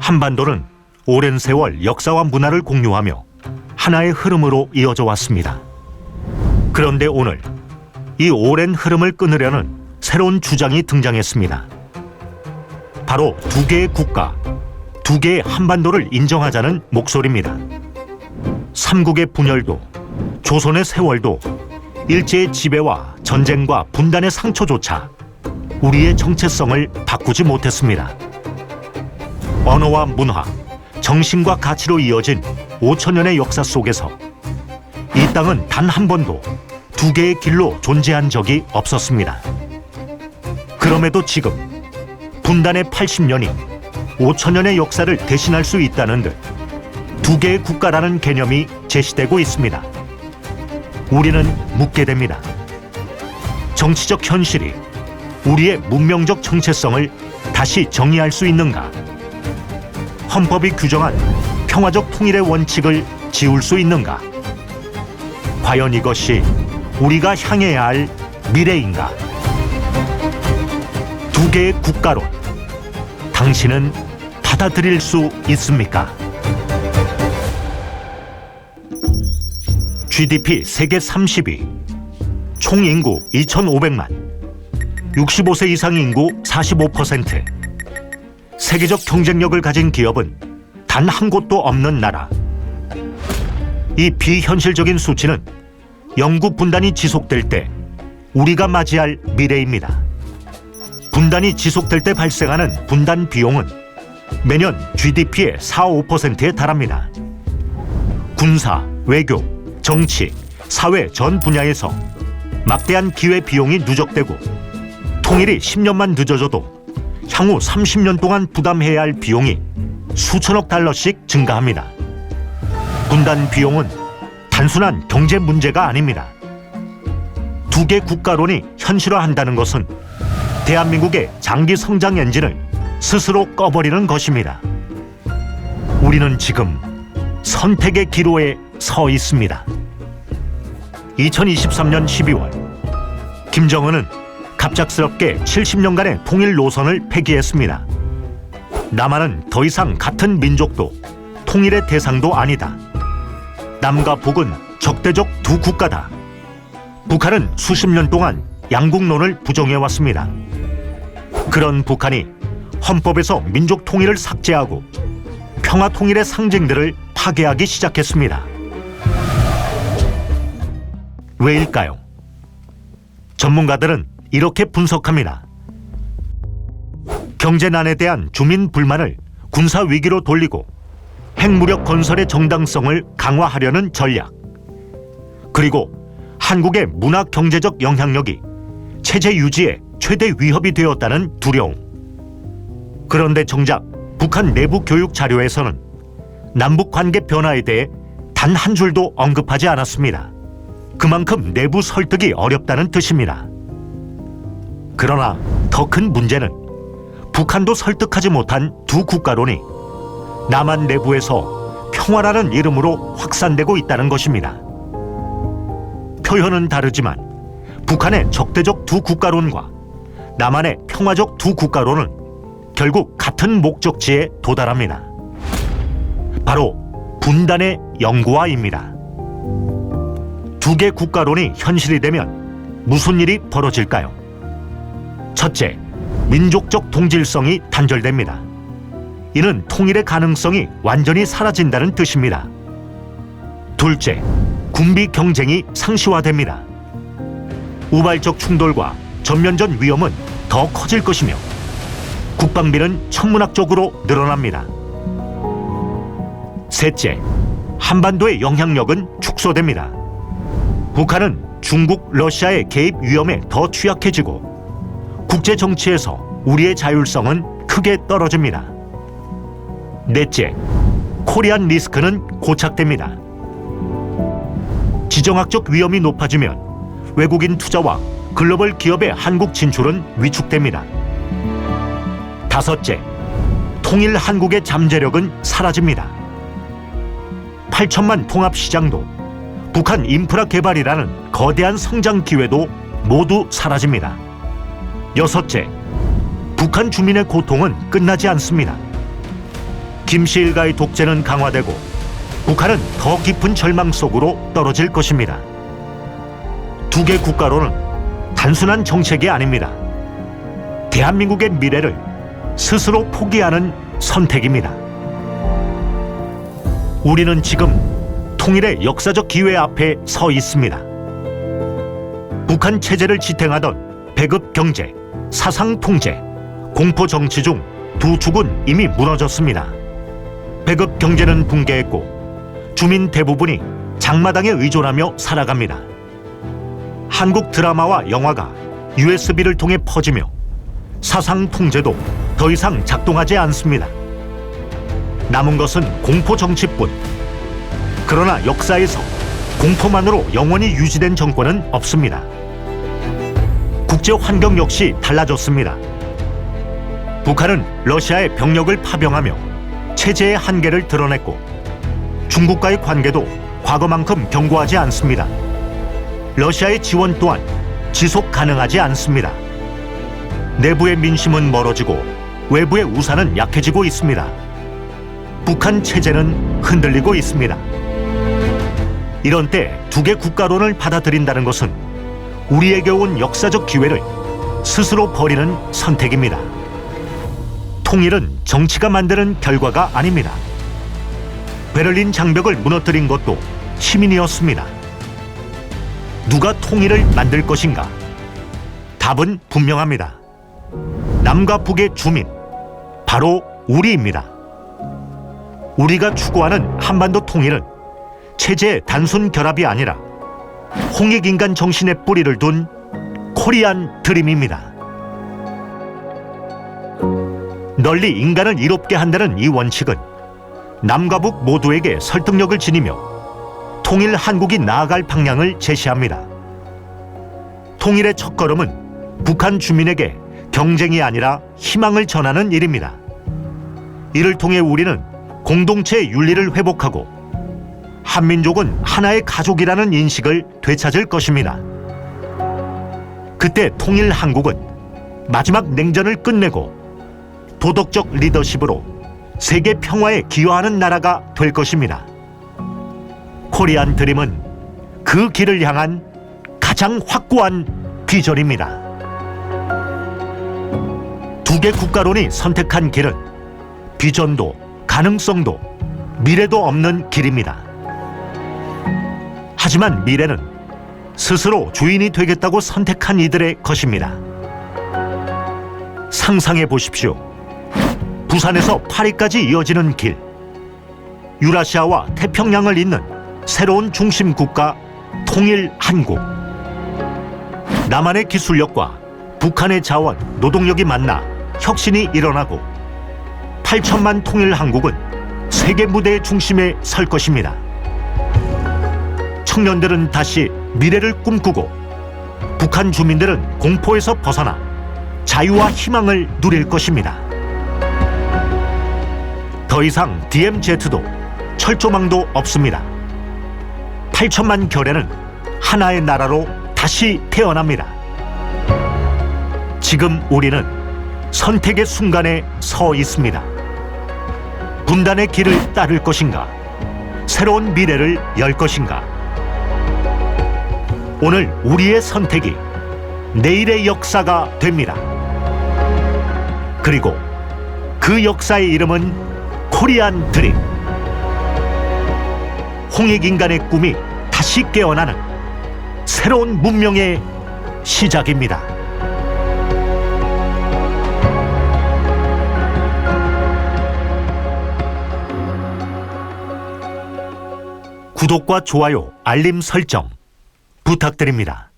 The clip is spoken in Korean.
한반도는 오랜 세월 역사와 문화를 공유하며 하나의 흐름으로 이어져 왔습니다. 그런데 오늘 이 오랜 흐름을 끊으려는 새로운 주장이 등장했습니다. 바로 두 개의 국가, 두 개의 한반도를 인정하자는 목소리입니다. 삼국의 분열도, 조선의 세월도, 일제의 지배와 전쟁과 분단의 상처조차 우리의 정체성을 바꾸지 못했습니다. 언어와 문화, 정신과 가치로 이어진 5천년의 역사 속에서 이 땅은 단 한 번도 두 개의 길로 존재한 적이 없었습니다. 그럼에도 지금 분단의 80년이 5천년의 역사를 대신할 수 있다는 듯 두 개의 국가라는 개념이 제시되고 있습니다. 우리는 묻게 됩니다. 정치적 현실이 우리의 문명적 정체성을 다시 정의할 수 있는가? 헌법이 규정한 평화적 통일의 원칙을 지울 수 있는가? 과연 이것이 우리가 향해야 할 미래인가? 두 개의 국가론, 당신은 받아들일 수 있습니까? GDP 세계 30위, 총인구 2,500만, 65세 이상 인구 45%, 세계적 경쟁력을 가진 기업은 단 한 곳도 없는 나라. 이 비현실적인 수치는 영구 분단이 지속될 때 우리가 맞이할 미래입니다. 분단이 지속될 때 발생하는 분단 비용은 매년 GDP의 4~5%에 달합니다. 군사, 외교, 정치, 사회 전 분야에서 막대한 기회 비용이 누적되고 통일이 10년만 늦어져도 향후 30년 동안 부담해야 할 비용이 수천억 달러씩 증가합니다. 분단 비용은 단순한 경제 문제가 아닙니다. 두 개 국가론이 현실화한다는 것은 대한민국의 장기 성장 엔진을 스스로 꺼버리는 것입니다. 우리는 지금 선택의 기로에 서 있습니다. 2023년 12월, 김정은은 갑작스럽게 70년간의 통일 노선을 폐기했습니다. 남한은 더 이상 같은 민족도 통일의 대상도 아니다. 남과 북은 적대적 두 국가다. 북한은 수십 년 동안 양국론을 부정해왔습니다. 그런 북한이 헌법에서 민족 통일을 삭제하고 평화 통일의 상징들을 파괴하기 시작했습니다. 왜일까요? 전문가들은 이렇게 분석합니다. 경제난에 대한 주민 불만을 군사 위기로 돌리고 핵무력 건설의 정당성을 강화하려는 전략, 그리고 한국의 문화 경제적 영향력이 체제 유지에 최대 위협이 되었다는 두려움. 그런데 정작 북한 내부 교육 자료에서는 남북 관계 변화에 대해 단 한 줄도 언급하지 않았습니다. 그만큼 내부 설득이 어렵다는 뜻입니다. 그러나 더 큰 문제는 북한도 설득하지 못한 두 국가론이 남한 내부에서 평화라는 이름으로 확산되고 있다는 것입니다. 표현은 다르지만 북한의 적대적 두 국가론과 남한의 평화적 두 국가론은 결국 같은 목적지에 도달합니다. 바로 분단의 영구화입니다. 두 개 국가론이 현실이 되면 무슨 일이 벌어질까요? 첫째, 민족적 동질성이 단절됩니다. 이는 통일의 가능성이 완전히 사라진다는 뜻입니다. 둘째, 군비 경쟁이 상시화됩니다. 우발적 충돌과 전면전 위험은 더 커질 것이며 국방비는 천문학적으로 늘어납니다. 셋째, 한반도의 영향력은 축소됩니다. 북한은 중국, 러시아의 개입 위험에 더 취약해지고 국제 정치에서 우리의 자율성은 크게 떨어집니다. 넷째, 코리안 리스크는 고착됩니다. 지정학적 위험이 높아지면 외국인 투자와 글로벌 기업의 한국 진출은 위축됩니다. 다섯째, 통일 한국의 잠재력은 사라집니다. 8천만 통합시장도 북한 인프라 개발이라는 거대한 성장 기회도 모두 사라집니다. 여섯째, 북한 주민의 고통은 끝나지 않습니다. 김씨 일가의 독재는 강화되고 북한은 더 깊은 절망 속으로 떨어질 것입니다. 두 개 국가로는 단순한 정책이 아닙니다. 대한민국의 미래를 스스로 포기하는 선택입니다. 우리는 지금 통일의 역사적 기회 앞에 서 있습니다. 북한 체제를 지탱하던 배급 경제, 사상 통제, 공포 정치 중 두 축은 이미 무너졌습니다. 배급 경제는 붕괴했고 주민 대부분이 장마당에 의존하며 살아갑니다. 한국 드라마와 영화가 USB를 통해 퍼지며 사상 통제도 더 이상 작동하지 않습니다. 남은 것은 공포 정치뿐. 그러나 역사에서 공포만으로 영원히 유지된 정권은 없습니다. 국제 환경 역시 달라졌습니다. 북한은 러시아의 병력을 파병하며 체제의 한계를 드러냈고 중국과의 관계도 과거만큼 견고하지 않습니다. 러시아의 지원 또한 지속 가능하지 않습니다. 내부의 민심은 멀어지고 외부의 우산은 약해지고 있습니다. 북한 체제는 흔들리고 있습니다. 이런 때 두 개 국가론을 받아들인다는 것은 우리에게 온 역사적 기회를 스스로 버리는 선택입니다. 통일은 정치가 만드는 결과가 아닙니다. 베를린 장벽을 무너뜨린 것도 시민이었습니다. 누가 통일을 만들 것인가? 답은 분명합니다. 남과 북의 주민, 바로 우리입니다. 우리가 추구하는 한반도 통일은 체제의 단순 결합이 아니라 홍익인간 정신의 뿌리를 둔 코리안 드림입니다. 널리 인간을 이롭게 한다는 이 원칙은 남과 북 모두에게 설득력을 지니며 통일 한국이 나아갈 방향을 제시합니다. 통일의 첫걸음은 북한 주민에게 경쟁이 아니라 희망을 전하는 일입니다. 이를 통해 우리는 공동체의 윤리를 회복하고 한민족은 하나의 가족이라는 인식을 되찾을 것입니다. 그때 통일 한국은 마지막 냉전을 끝내고 도덕적 리더십으로 세계 평화에 기여하는 나라가 될 것입니다. 코리안 드림은 그 길을 향한 가장 확고한 비전입니다. 두 개 국가론이 선택한 길은 비전도 가능성도 미래도 없는 길입니다. 하지만 미래는 스스로 주인이 되겠다고 선택한 이들의 것입니다. 상상해 보십시오. 부산에서 파리까지 이어지는 길, 유라시아와 태평양을 잇는 새로운 중심 국가 통일 한국. 남한의 기술력과 북한의 자원, 노동력이 만나 혁신이 일어나고 8천만 통일 한국은 세계 무대의 중심에 설 것입니다. 청년들은 다시 미래를 꿈꾸고 북한 주민들은 공포에서 벗어나 자유와 희망을 누릴 것입니다. 더 이상 DMZ도 철조망도 없습니다. 8천만 결의는 하나의 나라로 다시 태어납니다. 지금 우리는 선택의 순간에 서 있습니다. 분단의 길을 따를 것인가? 새로운 미래를 열 것인가? 오늘 우리의 선택이 내일의 역사가 됩니다. 그리고 그 역사의 이름은 코리안 드림. 홍익인간의 꿈이 다시 깨어나는 새로운 문명의 시작입니다. 구독과 좋아요, 알림 설정 부탁드립니다.